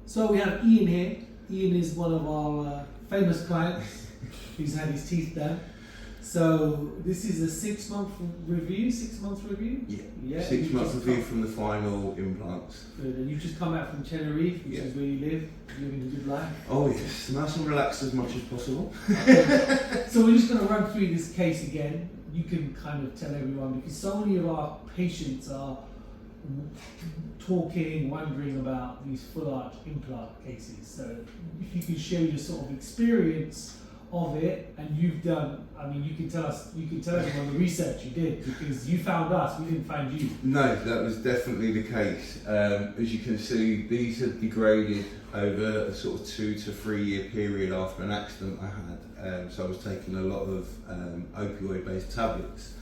So we have Ian here. Ian is one of our famous clients who's had his teeth done. So this is a 6 month review, 6 months review? Yeah, 6 months review from the final implants. Good, and you've just come back from Tenerife, which is where you live, living a good life. Oh yes, nice and relaxed as much as possible. So we're just going to run through this case again. You can kind of tell everyone, because so many of our patients are talking, wondering about these full arch implant cases. So if you can share your sort of experience of it, and you've done, I mean, you can tell everyone the research you did, because you found us, we didn't find you. No, that was definitely the case. As you can see, these have degraded over a sort of 2 to 3 year period after an accident I had. So I was taking a lot of opioid based tablets.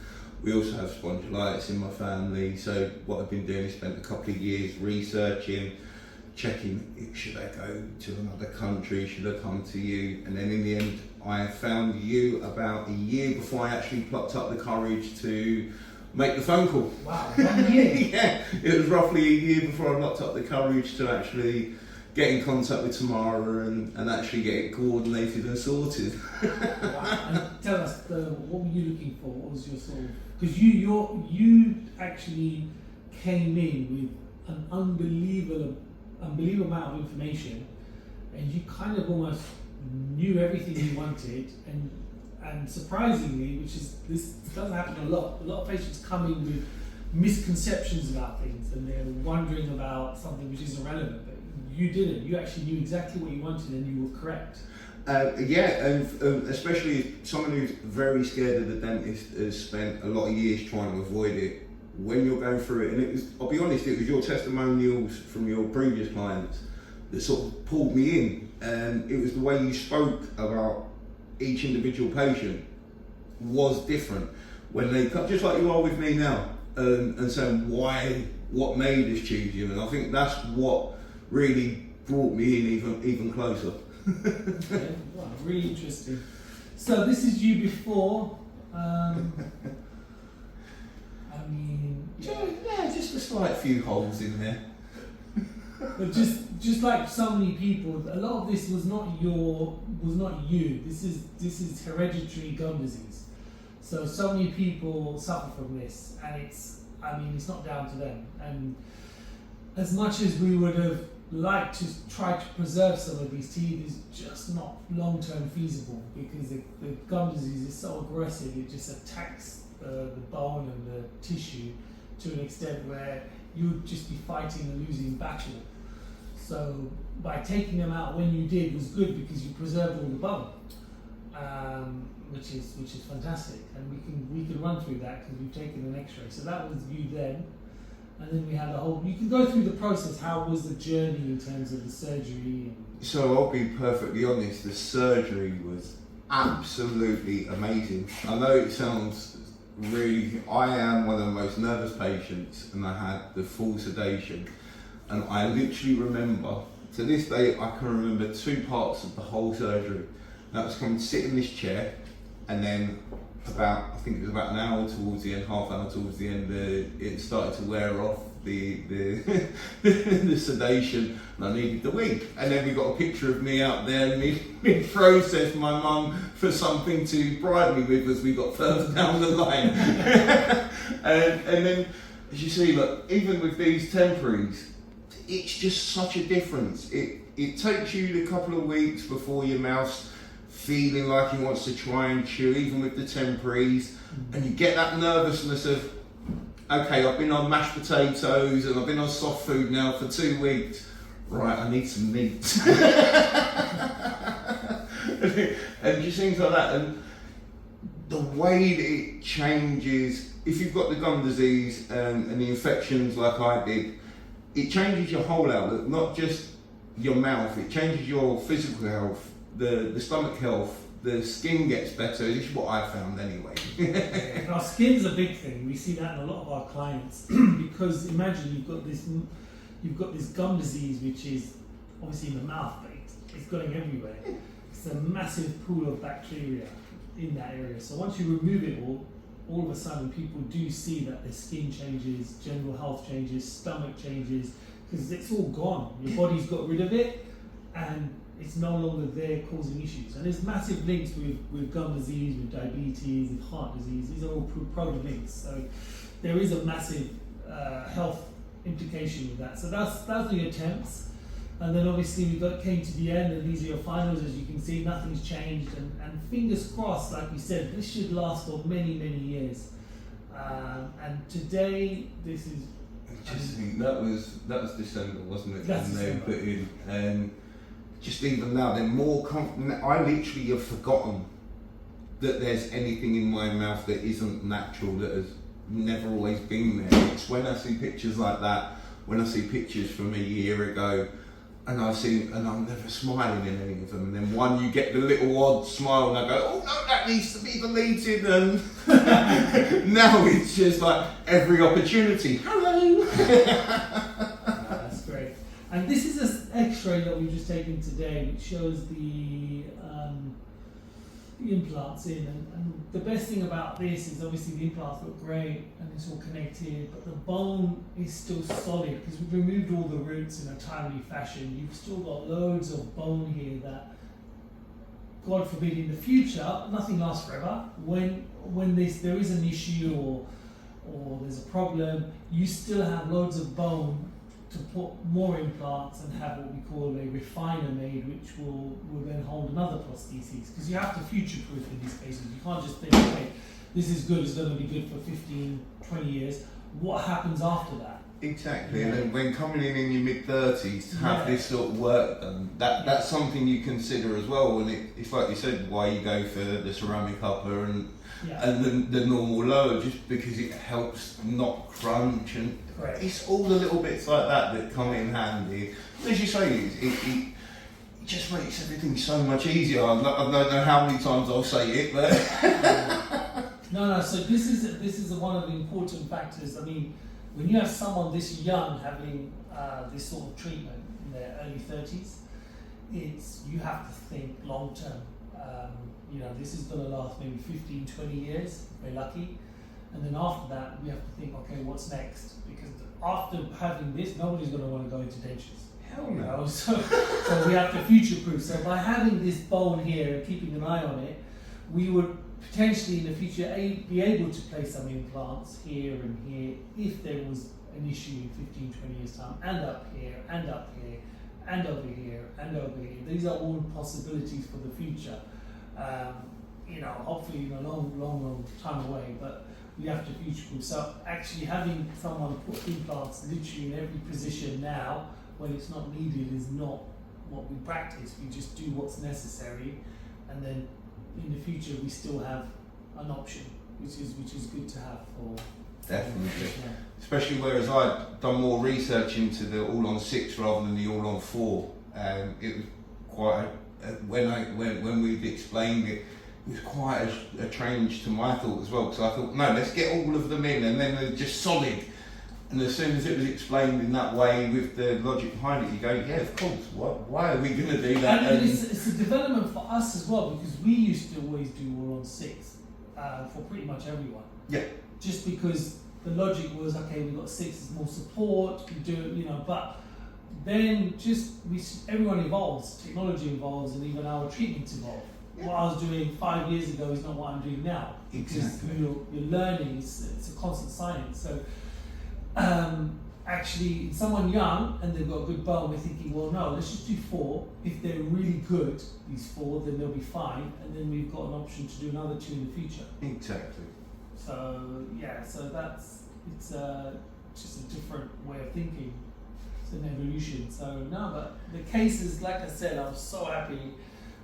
We also have spondylitis in my family, so what I've been doing is spent a couple of years researching, checking, should I go to another country, should I come to you? And then in the end, I found you about a year before I actually plucked up the courage to make the phone call. Wow, 1 year? Yeah, it was roughly a year before I plucked up the courage to actually get in contact with Tamara and actually get it coordinated and sorted. Wow. And tell us, what were you looking for? What was your sort of, because you actually came in with an unbelievable amount of information, and you kind of almost knew everything you wanted, and surprisingly, which is, this doesn't happen a lot of patients come in with misconceptions about things, and they're wondering about something which is irrelevant, but you didn't. You actually knew exactly what you wanted, and you were correct. And especially someone who's very scared of the dentist, has spent a lot of years trying to avoid it. When you're going through it, and it was, I'll be honest, it was your testimonials from your previous clients that sort of pulled me in, and it was the way you spoke about each individual patient was different. When they come, just like you are with me now, and saying what made us choose you, and I think that's what really brought me in even closer. Okay, wow, really interesting. So this is you before. I mean, yeah, just a slight few holes in there. But just like so many people, a lot of this was not you. This is hereditary gum disease. So many people suffer from this, and it's not down to them. And as much as we would have liked to try to preserve some of these teeth, is just not long-term feasible, because the gum disease is so aggressive. It just attacks the bone and the tissue to an extent where you would just be fighting a losing battle. So by taking them out when you did was good, because you preserved all the bone, which is fantastic. And we can run through that because we've taken an X-ray. So that was you then, and then we had a whole. You can go through the process. How was the journey in terms of the surgery? So I'll be perfectly honest. The surgery was absolutely amazing. I know it sounds really. I am one of the most nervous patients, and I had the full sedation. And I literally remember, to this day, I can remember 2 parts of the whole surgery. That was coming to sit in this chair, and then I think it was about an hour towards the end, half hour towards the end, it started to wear off the the sedation, and I needed the wig. And then we got a picture of me out there mid-process, my mum, for something to bribe me with as we got further down the line. and then, as you see, look, even with these temporaries, it's just such a difference. It takes you a couple of weeks before your mouth's feeling like he wants to try and chew, even with the temporaries, and you get that nervousness of, okay, I've been on mashed potatoes and I've been on soft food now for 2 weeks. Right, I need some meat. And just things like that. And the way that it changes, if you've got the gum disease and the infections like I did, it changes your whole outlook, not just your mouth. It changes your physical health, the stomach health, the skin gets better. This is what I found anyway. Yeah, our skin's a big thing. We see that in a lot of our clients because imagine you've got this gum disease, which is obviously in the mouth, but it's going everywhere. It's a massive pool of bacteria in that area. So once you remove it all of a sudden people do see that their skin changes, general health changes, stomach changes, because it's all gone. Your body's got rid of it, and it's no longer there causing issues. And there's massive links with gum disease, with diabetes, with heart disease. These are all proven links. So there is a massive health implication with that. So that's the attempts. And then obviously came to the end, and these are your finals. As you can see, nothing's changed, and fingers crossed, like you said, this should last for many, many years. And today, this is. Just think that was December, wasn't it? That's and December. They put in, and just even now, they're more confident. I literally have forgotten that there's anything in my mouth that isn't natural, that has never always been there. It's when I see pictures like that, when I see pictures from a year ago. And I'm never smiling in any of them. And then one, you get the little odd smile, and I go, oh no, that needs to be deleted. And now it's just like every opportunity. Hello. That's great. And this is an X-ray that we've just taken today, which shows the implants in. And the best thing about this is obviously the implants look great and it's all connected, but the bone is still solid because we've removed all the roots in a timely fashion. You've still got loads of bone here that, God forbid, in the future, nothing lasts forever. When there is an issue or there's a problem, you still have loads of bone to put more implants and have what we call a refiner made, which will then hold another prosthesis. Because you have to future-proof in these cases. You can't just think, okay, this is good, it's going to be good for 15, 20 years. What happens after that? Exactly, and then when coming in your mid-30s to have this sort of work done, that's something you consider as well. And it's like you said, why you go for the ceramic upper and the normal lower, just because it helps not crunch, and it's all the little bits like that come in handy. As you say, it just makes everything so much easier. I don't know how many times I'll say it, but no. So this is one of the important factors. I mean, when you have someone this young having this sort of treatment in their early 30s, you have to think long term. This is going to last maybe 15, 20 years, if we're lucky. And then after that, we have to think, okay, what's next? Because after having this, nobody's going to want to go into dentures. Hell no. So we have to future-proof. So by having this bone here and keeping an eye on it, we would potentially in the future be able to place some implants here and here if there was an issue in 15, 20 years time, and up here, and up here, and over here, and over here. These are all possibilities for the future. Hopefully in a long time away, but we have to future-proof. So actually having someone put implants literally in every position now, when it's not needed, is not what we practice. We just do what's necessary, and then in the future we still have an option, which is good to have for. Definitely. Especially whereas I'd done more research into the all-on-6 rather than the all-on-4. It was quite when we'd explained it, it was quite a change to my thought as well, because I thought, no, let's get all of them in, and then they're just solid. And as soon as it was explained in that way with the logic behind it, you go, yeah, of course. Why are we going to do that? And it's a development for us as well, because we used to always do all-on-6 for pretty much everyone. Yeah. Just because the logic was, okay, we've got 6, there's more support, we do it, but then everyone evolves, technology evolves, and even our treatments evolve. Yeah. What I was doing 5 years ago is not what I'm doing now. Exactly. Because you're learning, it's a constant science. So actually, someone young and they've got a good bone, we're thinking, well, no, let's just do 4. If they're really good, these 4, then they'll be fine, and then we've got an option to do another 2 in the future. Exactly. So it's just a different way of thinking. It's an evolution. So no, but the cases, like I said, I'm so happy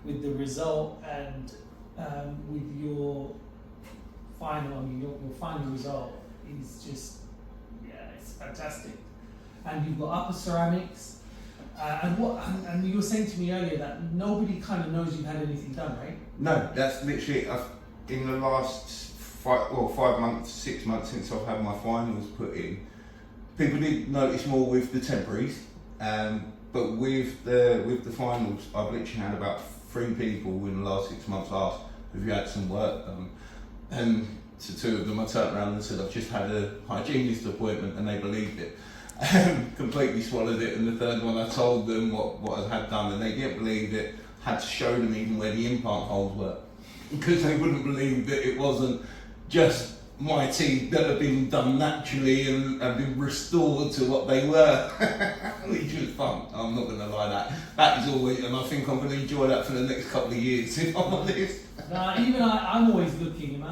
with the result, and with your final result is just, it's fantastic. And you've got upper ceramics, and you were saying to me earlier that nobody kind of knows you've had anything done, right? No, that's literally in the last 5 months, 6 months since I've had my finals put in. People did notice more with the temporaries, but with the finals, I've literally had about 3 people in the last 6 months ask, have you had some work done? And to 2 of them I turned around and said, I've just had a hygienist appointment, and they believed it. Completely swallowed it, and the third one I told them what I had done, and they didn't believe it. Had to show them even where the implant holes were, because they wouldn't believe that it wasn't just my teeth that have been done naturally and have been restored to what they were, which was fun. I'm not going to lie, that is always, and I think I'm going to enjoy that for the next couple of years, if I'm honest. Even I'm always looking,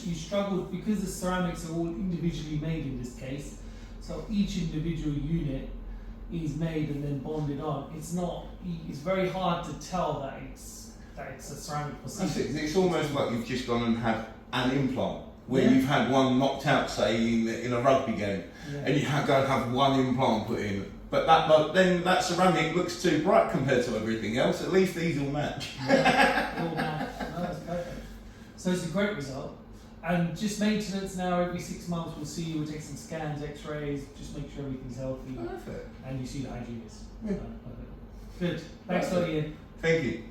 you struggle because the ceramics are all individually made in this case, so each individual unit is made and then bonded on. It's very hard to tell that it's a ceramic procedure. It's almost like you've just gone and had an implant, where you've had one knocked out, say, in a rugby game, and you go and have one implant put in. But then that ceramic looks too bright compared to everything else. At least these all match. All match. No, that's perfect. So it's a great result. And just maintenance now, every 6 months we'll see you, we'll take some scans, x-rays, just make sure everything's healthy. Perfect. And you see the hygienist. Yeah. Good. Thanks a lot, Ian. Thank you.